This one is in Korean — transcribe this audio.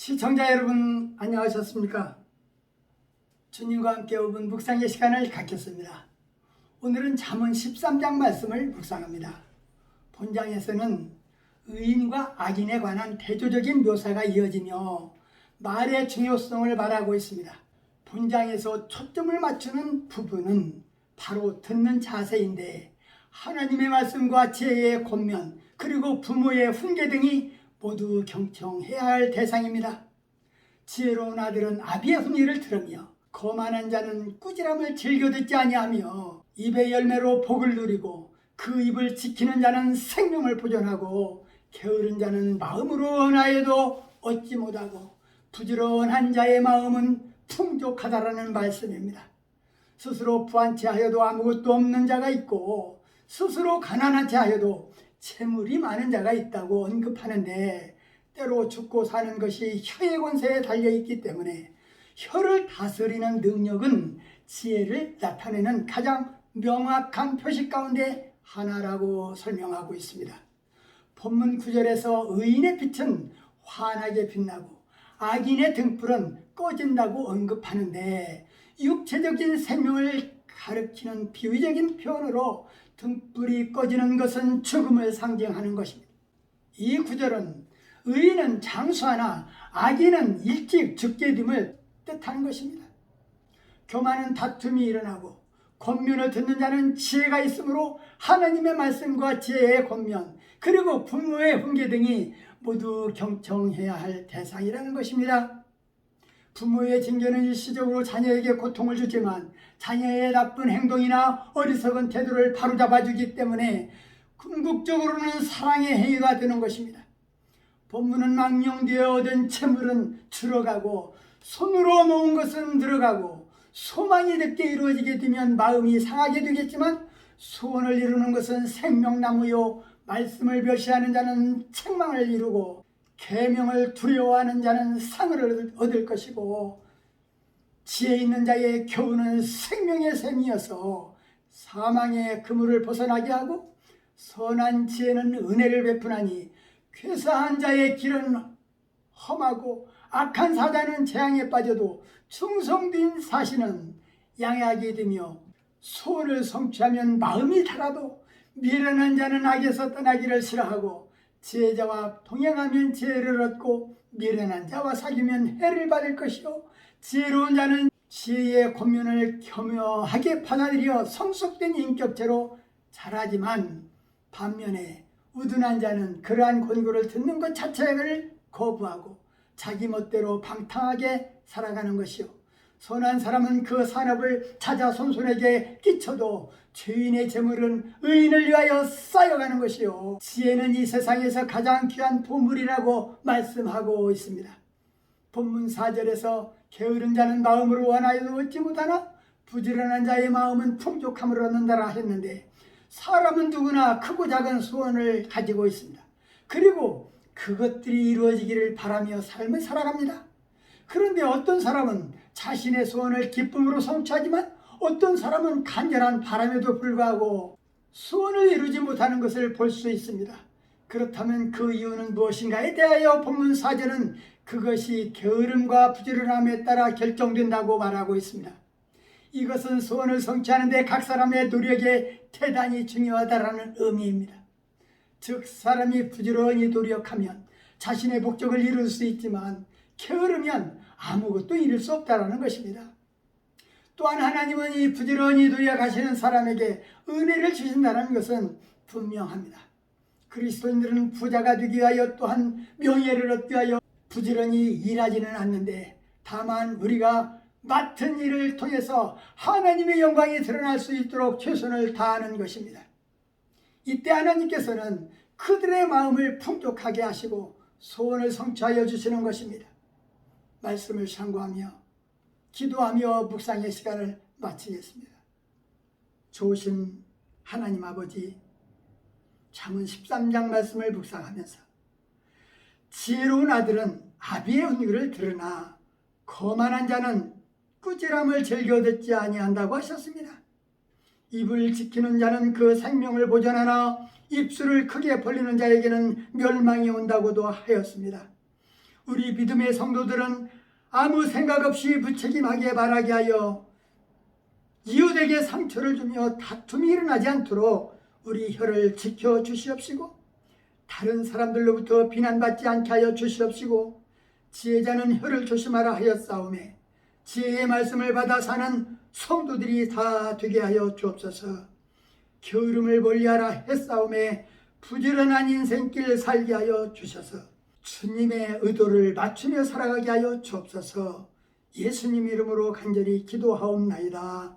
시청자 여러분 안녕하셨습니까? 주님과 함께 5분 묵상의 시간을 갖겠습니다. 오늘은 잠언 13장 말씀을 묵상합니다. 본장에서는 의인과 악인에 관한 대조적인 묘사가 이어지며 말의 중요성을 말하고 있습니다. 본장에서 초점을 맞추는 부분은 바로 듣는 자세인데, 하나님의 말씀과 지혜의 권면 그리고 부모의 훈계 등이 모두 경청해야 할 대상입니다. 지혜로운 아들은 아비의 훈계를 들으며 거만한 자는 꾸지람을 즐겨 듣지 아니하며 입의 열매로 복을 누리고 그 입을 지키는 자는 생명을 보존하고 게으른 자는 마음으로 언하여도 얻지 못하고 부지런한 자의 마음은 풍족하다라는 말씀입니다. 스스로 부한 채 하여도 아무것도 없는 자가 있고 스스로 가난한 채 하여도 재물이 많은 자가 있다고 언급하는데, 때로 죽고 사는 것이 혀의 권세에 달려있기 때문에 혀를 다스리는 능력은 지혜를 나타내는 가장 명확한 표시 가운데 하나라고 설명하고 있습니다. 본문 9절에서 의인의 빛은 환하게 빛나고 악인의 등불은 꺼진다고 언급하는데, 육체적인 생명을 가리키는 비유적인 표현으로 등불이 꺼지는 것은 죽음을 상징하는 것입니다. 이 구절은 의인은 장수하나 악인은 일찍 죽게 됨을 뜻하는 것입니다. 교만은 다툼이 일어나고 권면을 듣는 자는 지혜가 있으므로 하나님의 말씀과 지혜의 권면 그리고 부모의 훈계 등이 모두 경청해야 할 대상이라는 것입니다. 부모의 징계는 일시적으로 자녀에게 고통을 주지만 자녀의 나쁜 행동이나 어리석은 태도를 바로잡아주기 때문에 궁극적으로는 사랑의 행위가 되는 것입니다. 본문은 망령되어 얻은 채물은 줄어가고 손으로 모은 것은 늘어가고 소망이 늦게 이루어지게 되면 마음이 상하게 되겠지만 소원을 이루는 것은 생명나무요 말씀을 멸시하는 자는 책망을 이루고 계명을 두려워하는 자는 상을 얻을 것이고, 지혜 있는 자의 교훈은 생명의 샘이어서 사망의 그물을 벗어나게 하고 선한 지혜는 은혜를 베푸나니 괴사한 자의 길은 험하고 악한 사자는 재앙에 빠져도 충성된 사신은 양약이 되며 소원을 성취하면 마음이 달아도 미련한 자는 악에서 떠나기를 싫어하고 지혜자와 동행하면 지혜를 얻고 미련한 자와 사귀면 해를 받을 것이요 지혜로운 자는 지혜의 권면을 겸허하게 받아들여 성숙된 인격체로 자라지만, 반면에 우둔한 자는 그러한 권고를 듣는 것 자체를 거부하고 자기 멋대로 방탕하게 살아가는 것이요 선한 사람은 그 산업을 찾아 손손에게 끼쳐도 죄인의 재물은 의인을 위하여 쌓여가는 것이요 지혜는 이 세상에서 가장 귀한 보물이라고 말씀하고 있습니다. 본문 4절에서 게으른 자는 마음으로 원하여도 얻지 못하나 부지런한 자의 마음은 풍족함을 얻는다라 했는데, 사람은 누구나 크고 작은 소원을 가지고 있습니다. 그리고 그것들이 이루어지기를 바라며 삶을 살아갑니다. 그런데 어떤 사람은 자신의 소원을 기쁨으로 성취하지만 어떤 사람은 간절한 바람에도 불구하고 소원을 이루지 못하는 것을 볼 수 있습니다. 그렇다면 그 이유는 무엇인가에 대하여 본문 4절은 그것이 게으름과 부지런함에 따라 결정된다고 말하고 있습니다. 이것은 소원을 성취하는 데 각 사람의 노력이 대단히 중요하다라는 의미입니다. 즉, 사람이 부지런히 노력하면 자신의 목적을 이룰 수 있지만 게으르면 아무것도 이룰 수 없다는 것입니다. 또한 하나님은 이 부지런히 노력하시는 사람에게 은혜를 주신다는 것은 분명합니다. 그리스도인들은 부자가 되기 위하여 또한 명예를 얻기 위하여 부지런히 일하지는 않는데, 다만 우리가 맡은 일을 통해서 하나님의 영광이 드러날 수 있도록 최선을 다하는 것입니다. 이때 하나님께서는 그들의 마음을 풍족하게 하시고 소원을 성취하여 주시는 것입니다. 말씀을 참고하며 기도하며 묵상의 시간을 마치겠습니다. 좋으신 하나님 아버지, 잠언 13장 말씀을 묵상하면서 지혜로운 아들은 아비의 훈계를 들으나 거만한 자는 꾸지람을 즐겨 듣지 아니한다고 하셨습니다. 입을 지키는 자는 그 생명을 보존하나 입술을 크게 벌리는 자에게는 멸망이 온다고도 하였습니다. 우리 믿음의 성도들은 아무 생각 없이 부책임하게 말하게 하여 이웃에게 상처를 주며 다툼이 일어나지 않도록 우리 혀를 지켜 주시옵시고, 다른 사람들로부터 비난받지 않게 하여 주시옵시고, 지혜자는 혀를 조심하라 하였사오매 지혜의 말씀을 받아 사는 성도들이 다 되게 하여 주옵소서. 게으름을 멀리하라 했사오매 부지런한 인생길 살게 하여 주셔서 주님의 의도를 맞추며 살아가게 하여 주옵소서. 예수님 이름으로 간절히 기도하옵나이다.